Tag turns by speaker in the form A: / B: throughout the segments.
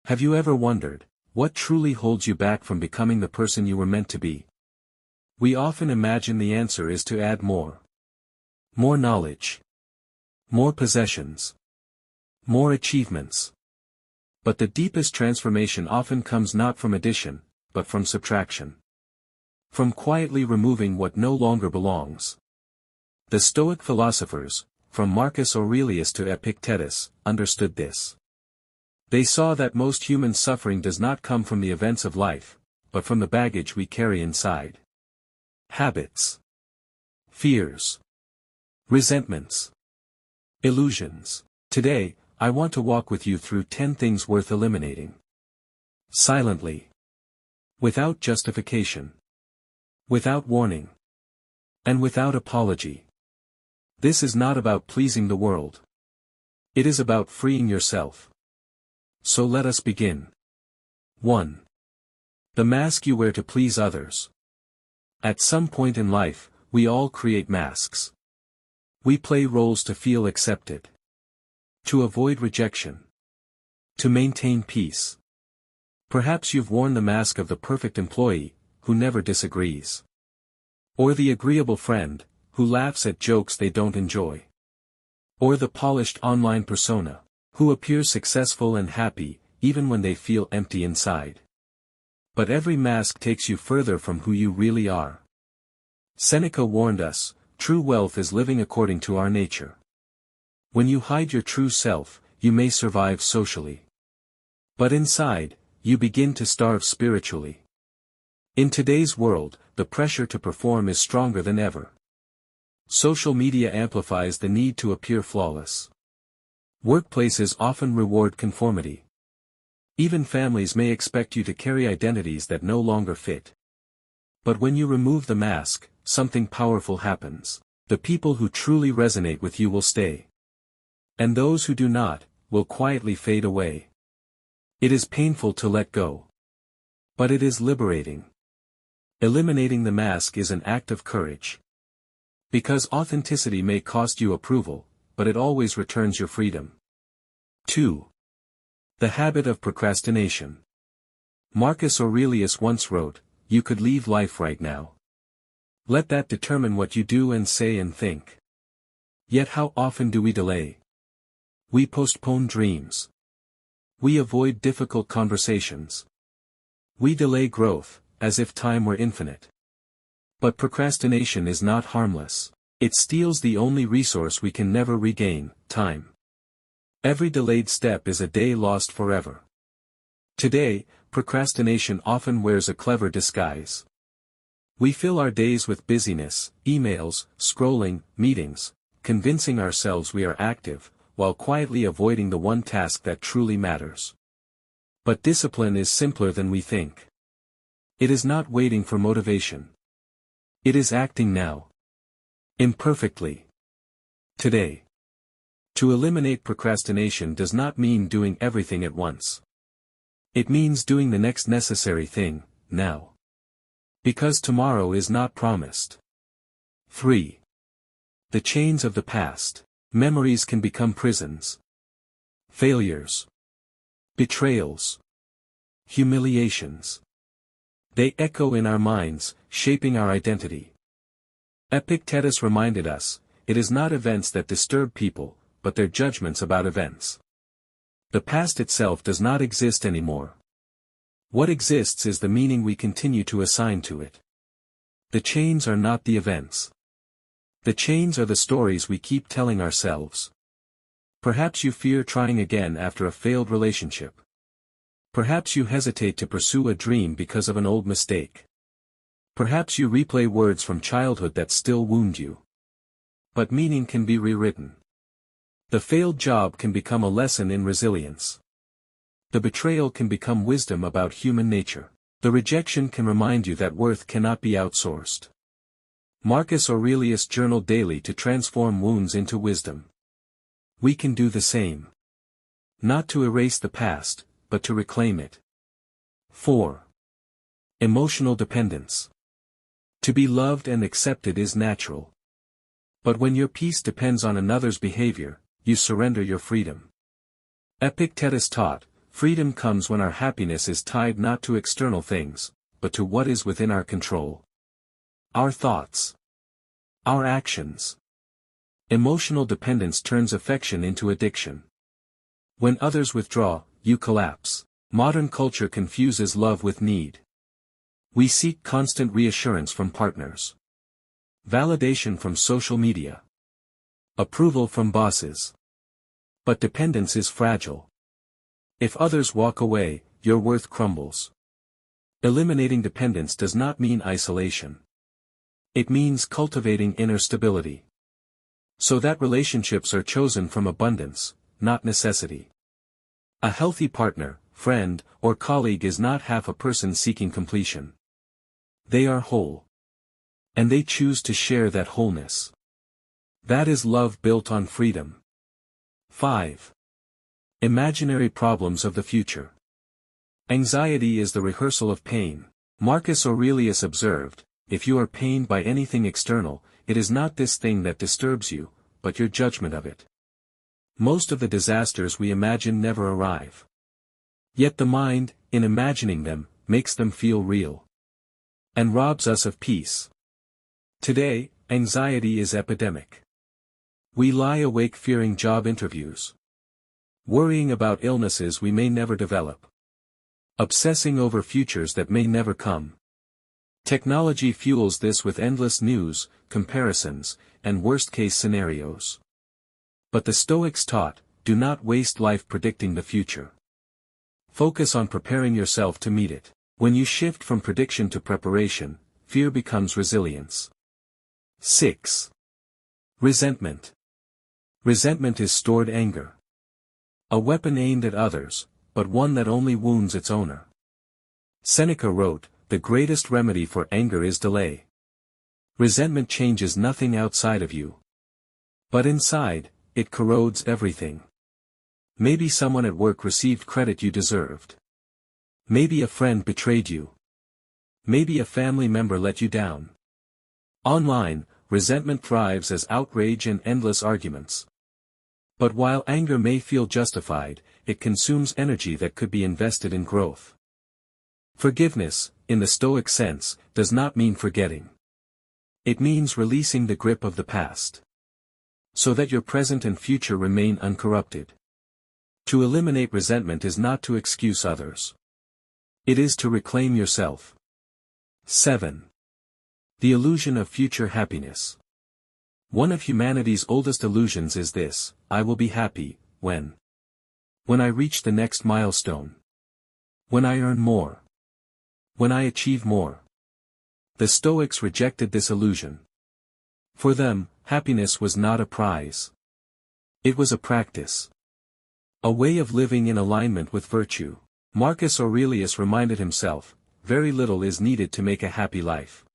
A: Have you ever wondered, what truly holds you back from becoming the person you were meant to be? We often imagine the answer is to add more. More knowledge. More possessions. More achievements. But the deepest transformation often comes not from addition, but from subtraction. From quietly removing what no longer belongs. The Stoic philosophers, from Marcus Aurelius to Epictetus, understood this. They saw that most human suffering does not come from the events of life, but from the baggage we carry inside. Habits. Fears. Resentments. Illusions. Today, I want to walk with you through 10 things worth eliminating. Silently. Without justification. Without warning. And without apology. This is not about pleasing the world. It is about freeing yourself. So let us begin. 1. The mask you wear to please others. At some point in life, we all create masks. We play roles to feel accepted. To avoid rejection. To maintain peace. Perhaps you've worn the mask of the perfect employee, who never disagrees. Or the agreeable friend, who laughs at jokes they don't enjoy. Or the polished online persona, who appears successful and happy, even when they feel empty inside. But every mask takes you further from who you really are. Seneca warned us, true wealth is living according to our nature. When you hide your true self, you may survive socially. But inside, you begin to starve spiritually. In today's world, the pressure to perform is stronger than ever. Social media amplifies the need to appear flawless. Workplaces often reward conformity. Even families may expect you to carry identities that no longer fit. But when you remove the mask, something powerful happens. The people who truly resonate with you will stay. And those who do not, will quietly fade away. It is painful to let go. But it is liberating. Eliminating the mask is an act of courage. Because authenticity may cost you approval, but it always returns your freedom. 2. The habit of procrastination. Marcus Aurelius once wrote, "You could leave life right now. Let that determine what you do and say and think." Yet how often do we delay? We postpone dreams. We avoid difficult conversations. We delay growth, as if time were infinite. But procrastination is not harmless. It steals the only resource we can never regain, time. Every delayed step is a day lost forever. Today, procrastination often wears a clever disguise. We fill our days with busyness, emails, scrolling, meetings, convincing ourselves we are active, while quietly avoiding the one task that truly matters. But discipline is simpler than we think. It is not waiting for motivation. It is acting now. Imperfectly. Today. To eliminate procrastination does not mean doing everything at once. It means doing the next necessary thing, now. Because tomorrow is not promised. 3. The chains of the past. Memories can become prisons. Failures. Betrayals. Humiliations. They echo in our minds, shaping our identity. Epictetus reminded us, it is not events that disturb people, but their judgments about events. The past itself does not exist anymore. What exists is the meaning we continue to assign to it. The chains are not the events. The chains are the stories we keep telling ourselves. Perhaps you fear trying again after a failed relationship. Perhaps you hesitate to pursue a dream because of an old mistake. Perhaps you replay words from childhood that still wound you. But meaning can be rewritten. The failed job can become a lesson in resilience. The betrayal can become wisdom about human nature. The rejection can remind you that worth cannot be outsourced. Marcus Aurelius journaled daily to transform wounds into wisdom. We can do the same. Not to erase the past, but to reclaim it. 4. Emotional dependence. To be loved and accepted is natural. But when your peace depends on another's behavior, you surrender your freedom. Epictetus taught, Freedom comes when our happiness is tied not to external things, but to what is within our control. Our thoughts. Our actions. Emotional dependence turns affection into addiction. When others withdraw, you collapse. Modern culture confuses love with need. We seek constant reassurance from partners. Validation from social media. Approval from bosses. But dependence is fragile. If others walk away, your worth crumbles. Eliminating dependence does not mean isolation. It means cultivating inner stability. So that relationships are chosen from abundance, not necessity. A healthy partner, friend, or colleague is not half a person seeking completion. They are whole. And they choose to share that wholeness. That is love built on freedom. 5. Imaginary problems of the future. Anxiety is the rehearsal of pain. Marcus Aurelius observed, if you are pained by anything external, it is not this thing that disturbs you, but your judgment of it. Most of the disasters we imagine never arrive. Yet the mind, in imagining them, makes them feel real. And robs us of peace. Today, anxiety is epidemic. We lie awake fearing job interviews. Worrying about illnesses we may never develop. Obsessing over futures that may never come. Technology fuels this with endless news, comparisons, and worst-case scenarios. But the Stoics taught, do not waste life predicting the future. Focus on preparing yourself to meet it. When you shift from prediction to preparation, fear becomes resilience. 6. Resentment. Resentment is stored anger. A weapon aimed at others, but one that only wounds its owner. Seneca wrote, the greatest remedy for anger is delay. Resentment changes nothing outside of you. But inside, it corrodes everything. Maybe someone at work received credit you deserved. Maybe a friend betrayed you. Maybe a family member let you down. Online, resentment thrives as outrage and endless arguments. But while anger may feel justified, it consumes energy that could be invested in growth. Forgiveness, in the Stoic sense, does not mean forgetting. It means releasing the grip of the past. So that your present and future remain uncorrupted. To eliminate resentment is not to excuse others. It is to reclaim yourself. 7. The illusion of future happiness. One of humanity's oldest illusions is this, I will be happy, when I reach the next milestone. When I earn more. When I achieve more. The Stoics rejected this illusion. For them, happiness was not a prize. It was a practice. A way of living in alignment with virtue. Marcus Aurelius reminded himself, very little is needed to make a happy life.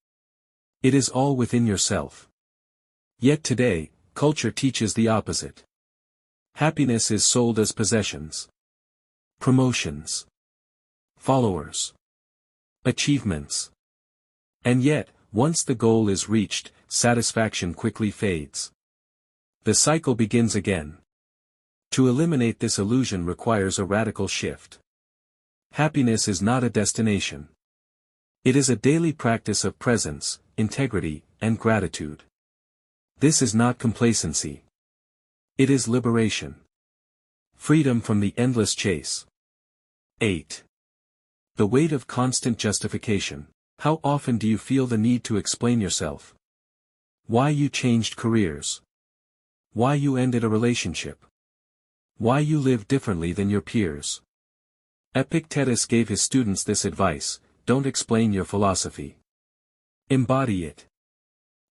A: It is all within yourself. Yet today, culture teaches the opposite. Happiness is sold as possessions. Promotions. Followers. Achievements. And yet, once the goal is reached, satisfaction quickly fades. The cycle begins again. To eliminate this illusion requires a radical shift. Happiness is not a destination. It is a daily practice of presence, integrity, and gratitude. This is not complacency. It is liberation. Freedom from the endless chase. 8. The weight of constant justification. How often do you feel the need to explain yourself? Why you changed careers? Why you ended a relationship? Why you live differently than your peers? Epictetus gave his students this advice, don't explain your philosophy. Embody it.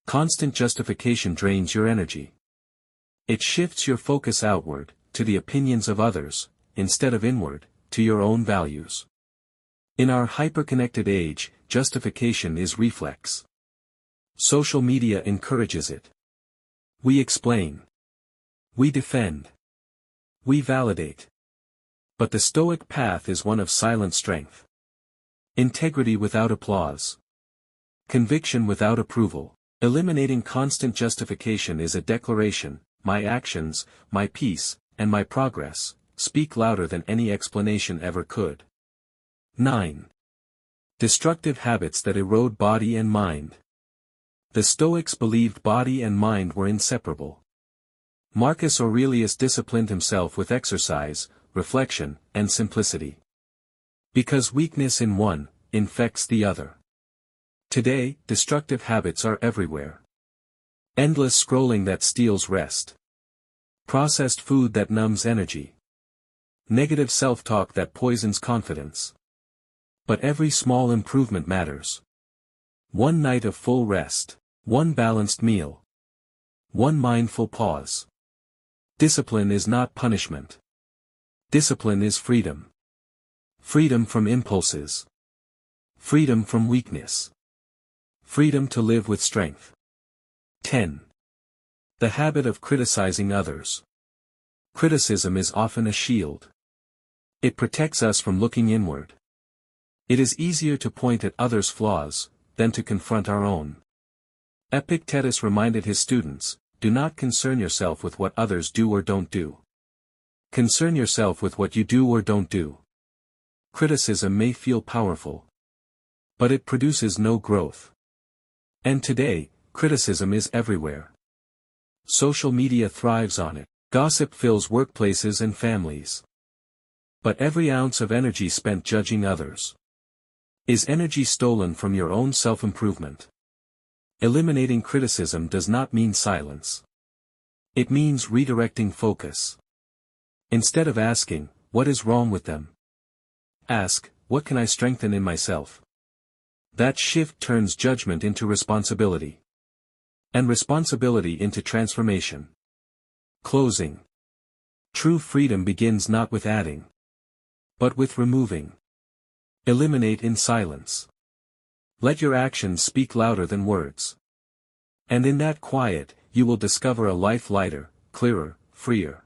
A: Constant justification drains your energy. It shifts your focus outward, to the opinions of others, instead of inward, to your own values. In our hyperconnected age, justification is reflex. Social media encourages it. We explain. We defend. We validate. But the Stoic path is one of silent strength. Integrity without applause. Conviction without approval. Eliminating constant justification is a declaration, my actions, my peace, and my progress, speak louder than any explanation ever could. 9. Destructive habits that erode body and mind. The Stoics believed body and mind were inseparable. Marcus Aurelius disciplined himself with exercise, reflection, and simplicity. Because weakness in one infects the other. Today, destructive habits are everywhere. Endless scrolling that steals rest. Processed food that numbs energy. Negative self-talk that poisons confidence. But every small improvement matters. One night of full rest. One balanced meal. One mindful pause. Discipline is not punishment. Discipline is freedom. Freedom from impulses. Freedom from weakness. Freedom to live with strength. 10. The habit of criticizing others. Criticism is often a shield. It protects us from looking inward. It is easier to point at others' flaws than to confront our own. Epictetus reminded his students, do not concern yourself with what others do or don't do. Concern yourself with what you do or don't do. Criticism may feel powerful, but it produces no growth. And today, criticism is everywhere. Social media thrives on it. Gossip fills workplaces and families. But every ounce of energy spent judging others is energy stolen from your own self-improvement. Eliminating criticism does not mean silence. It means redirecting focus. Instead of asking, what is wrong with them? Ask, what can I strengthen in myself? That shift turns judgment into responsibility. And responsibility into transformation. Closing. True freedom begins not with adding, but with removing. Eliminate in silence. Let your actions speak louder than words. And in that quiet, you will discover a life lighter, clearer, freer.